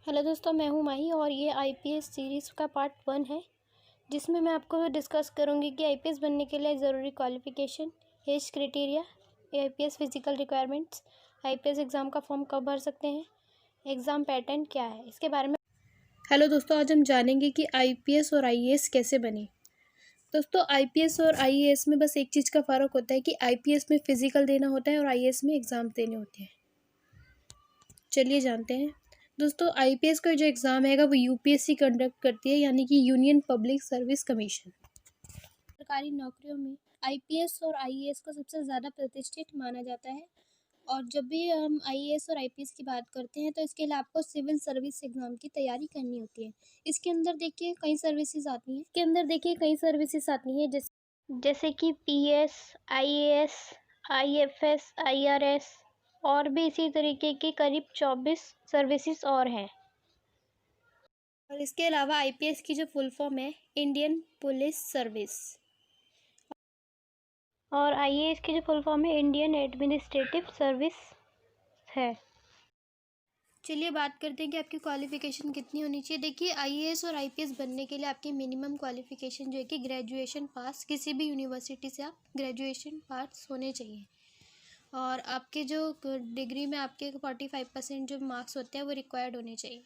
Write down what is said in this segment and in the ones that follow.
Hello दोस्तों, मैं हूं माही और ये आईपीएस सीरीज़ का पार्ट 1 है, जिसमें मैं आपको डिस्कस करूंगी कि आईपीएस बनने के लिए ज़रूरी qualification, age criteria, IPS physical requirements, IPS exam का फॉर्म कब भर सकते हैं, एग्ज़ाम पैटर्न क्या है, इसके बारे में। हेलो दोस्तों, आज हम जानेंगे कि आईपीएस और आईएएस कैसे बने। दोस्तों, आईपीएस और आईएएस में बस एक चीज़ का फ़र्क होता है कि आईपीएस में फ़िज़िकल देना होता है और आईएएस में एग्ज़ाम देने होते हैं। चलिए जानते हैं। दोस्तों, आईपीएस का जो एग्ज़ाम है वो यूपीएससी कंडक्ट करती है, यानी कि यूनियन पब्लिक सर्विस कमीशन। सरकारी नौकरियों में आईपीएस और आईएएस को सबसे ज़्यादा प्रतिष्ठित माना जाता है। और जब भी हम आईएएस और आईपीएस की बात करते हैं तो इसके लिए आपको सिविल सर्विस एग्ज़ाम की तैयारी करनी होती है। इसके अंदर देखिए कई सर्विसेज आती हैं जैसे कि पीएस, आईएएस, आईएफएस, आईआरएस और भी इसी तरीके की करीब 24 सर्विसेज और हैं। और इसके अलावा आईपीएस की जो फुल फॉर्म है इंडियन पुलिस सर्विस, और आईएएस की जो फुल फॉर्म है इंडियन एडमिनिस्ट्रेटिव सर्विस है। चलिए बात करते हैं कि आपकी क्वालिफ़िकेशन कितनी होनी चाहिए। देखिए, आईएएस और आईपीएस बनने के लिए आपकी मिनिमम क्वालिफ़िकेशन जो है कि ग्रेजुएशन पास, किसी भी यूनिवर्सिटी से आप ग्रेजुएशन पास होने चाहिए। और आपके जो डिग्री में आपके 45% जो मार्क्स होते हैं वो रिक्वायर्ड होने चाहिए।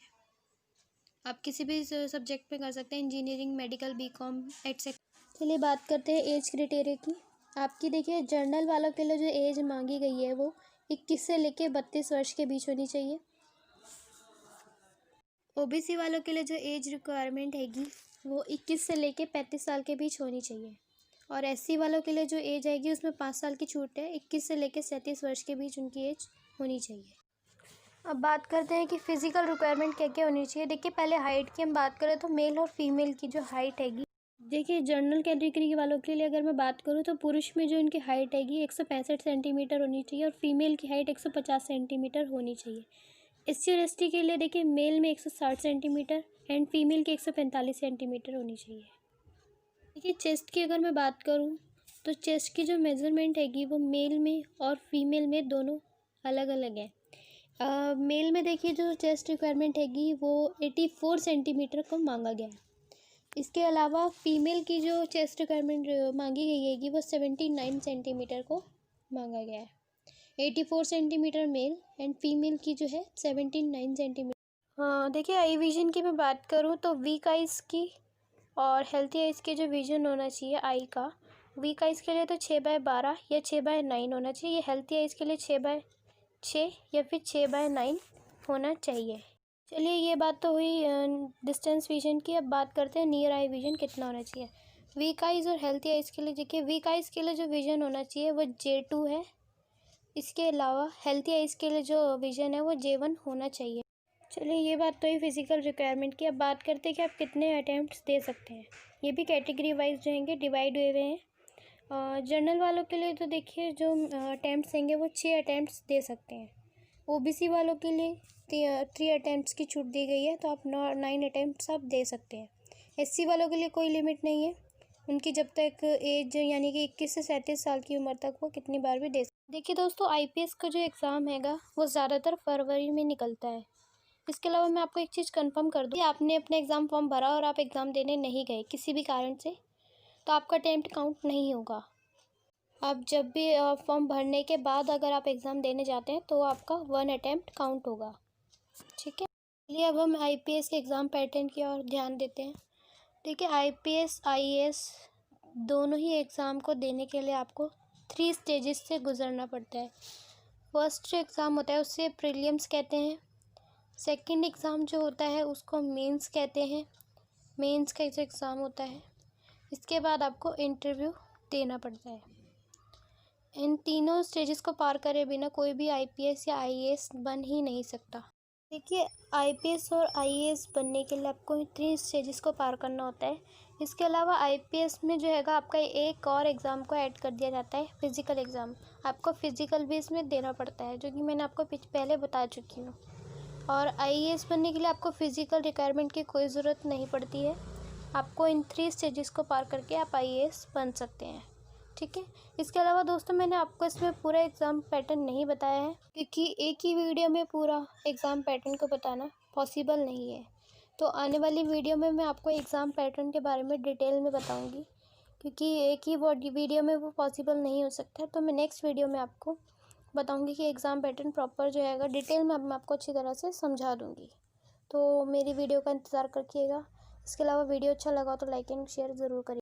आप किसी भी सब्जेक्ट में कर सकते हैं, इंजीनियरिंग, मेडिकल, बीकॉम एटसेट्रा। चलिए बात करते हैं एज क्राइटेरिया की। आपकी देखिए जनरल वालों के लिए जो एज मांगी गई है वो 21 से लेके 32 वर्ष के बीच होनी चाहिए। ओबीसी वालों के लिए जो एज रिक्वायरमेंट हैगी वो 21 से लेके 35 साल के बीच होनी चाहिए। और एससी वालों के लिए जो एज आएगी उसमें 5 साल की छूट है, 21 से लेके 37 वर्ष के बीच उनकी एज होनी चाहिए। अब बात करते हैं कि फ़िज़िकल रिक्वायरमेंट क्या क्या होनी चाहिए। देखिए, पहले हाइट की हम बात करें तो मेल और फीमेल की जो हाइट हैगी, देखिए जनरल कैटेगरी के वालों के लिए अगर मैं बात करूँ तो पुरुष में जो इनकी हाइट हैगी 165 सेंटीमीटर होनी चाहिए और फीमेल की हाइट 150 सेंटीमीटर होनी चाहिए। एससी और एसटी के लिए देखिए मेल में 160 सेंटीमीटर एंड फीमेल की 145 सेंटीमीटर होनी चाहिए। देखिए, चेस्ट की अगर मैं बात करूँ तो चेस्ट की जो मेज़रमेंट हैगी वो मेल में और फीमेल में दोनों अलग अलग है। मेल में देखिए जो चेस्ट रिक्वायरमेंट हैगी वो 84 सेंटीमीटर को मांगा गया है। इसके अलावा फीमेल की जो चेस्ट रिक्वायरमेंट मांगी गई हैगी वो 79 सेंटीमीटर को मांगा गया है। 84 सेंटीमीटर मेल एंड फीमेल की जो है 79 सेंटीमीटर। हाँ, देखिए आई विजन की मैं बात करूँ तो वीक आइज़ की और हेल्थी आइज़ के जो विजन होना चाहिए आई का, वीक आइज़ के लिए तो 6/12 या 6/9 होना चाहिए। ये हेल्थी आइज़ के लिए 6/6 या फिर 6/9 होना चाहिए। चलिए, ये बात तो हुई डिस्टेंस विजन की। अब बात करते हैं नियर आई विजन कितना होना चाहिए। वीक आइज़ और हेल्थी आइज़ के लिए देखिए, वीक आइज़ के लिए जो विजन होना चाहिए वो J2 है। इसके अलावा हेल्थी आइज़ के लिए जो विजन है वो J1 होना चाहिए। चलिए, ये बात तो ही फिज़िकल रिक्वायरमेंट की। अब बात करते हैं कि आप कितने अटैम्प्ट्स दे सकते हैं। ये भी कैटेगरी वाइज जो हैंगे डिवाइड हुए हुए हैं। जनरल वालों के लिए तो देखिए जो अटैम्प्ट्स हैंगे वो 6 अटैम्प्ट्स दे सकते हैं। ओबीसी वालों के लिए 3 अटैम्प्ट्स की छूट दी गई है, तो आप 9 अटैम्प्ट्स आप दे सकते हैं। एससी वालों के लिए कोई लिमिट नहीं है, उनकी जब तक एज यानी कि 21 से 37 साल की उम्र तक वो कितनी बार भी दे सकते। देखिए दोस्तों, आईपीएस का जो एग्ज़ाम हैगा वो ज़्यादातर फरवरी में निकलता है। इसके अलावा मैं आपको एक चीज़ कंफर्म कर दूँ कि आपने अपना एग्ज़ाम फॉर्म भरा और आप एग्ज़ाम देने नहीं गए किसी भी कारण से, तो आपका अटेम्प्ट काउंट नहीं होगा। आप जब भी फॉर्म भरने के बाद अगर आप एग्ज़ाम देने जाते हैं तो आपका 1 अटेम्प्ट काउंट होगा। ठीक है। चलिए, अब हम आईपीएस के एग्ज़ाम पैटर्न की ओर ध्यान देते हैं। देखिए, आईपीएस आईएएस दोनों ही एग्ज़ाम को देने के लिए आपको 3 स्टेजेस से गुजरना पड़ता है। फर्स्ट जो एग्ज़ाम होता है उसे प्रीलिम्स कहते हैं। सेकंड एग्ज़ाम जो होता है उसको मेंस कहते हैं। मेंस का जो एग्ज़ाम होता है, इसके बाद आपको इंटरव्यू देना पड़ता है। इन तीनों स्टेजेस को पार करे बिना कोई भी आईपीएस या आईएएस बन ही नहीं सकता। देखिए, आईपीएस और आईएएस बनने के लिए आपको 3 स्टेजेस को पार करना होता है। इसके अलावा आईपीएस में जो हैगा आपका एक और एग्ज़ाम को ऐड कर दिया जाता है, फिज़िकल एग्ज़ाम। आपको फिज़िकल भी इसमें देना पड़ता है, जो कि मैंने आपको पहले बता चुकी हूँ। और आईएएस बनने के लिए आपको फ़िज़िकल रिक्वायरमेंट की कोई ज़रूरत नहीं पड़ती है। आपको इन 3 स्टेजेस को पार करके आप आईएएस बन सकते हैं। ठीक है। इसके अलावा दोस्तों, मैंने आपको इसमें पूरा एग्ज़ाम पैटर्न नहीं बताया है, क्योंकि एक ही वीडियो में पूरा एग्ज़ाम पैटर्न को बताना पॉसिबल नहीं है। तो आने वाली वीडियो में मैं आपको एग्ज़ाम पैटर्न के बारे में डिटेल में बताऊंगी, क्योंकि एक ही वीडियो में वो पॉसिबल नहीं हो सकता। तो मैं नेक्स्ट वीडियो में आपको बताऊंगी कि एग्ज़ाम पैटर्न प्रॉपर जो है डिटेल में मैं आपको अच्छी तरह से समझा दूंगी। तो मेरी वीडियो का इंतज़ार करिएगा। इसके अलावा वीडियो अच्छा लगा तो लाइक एंड शेयर ज़रूर करिए।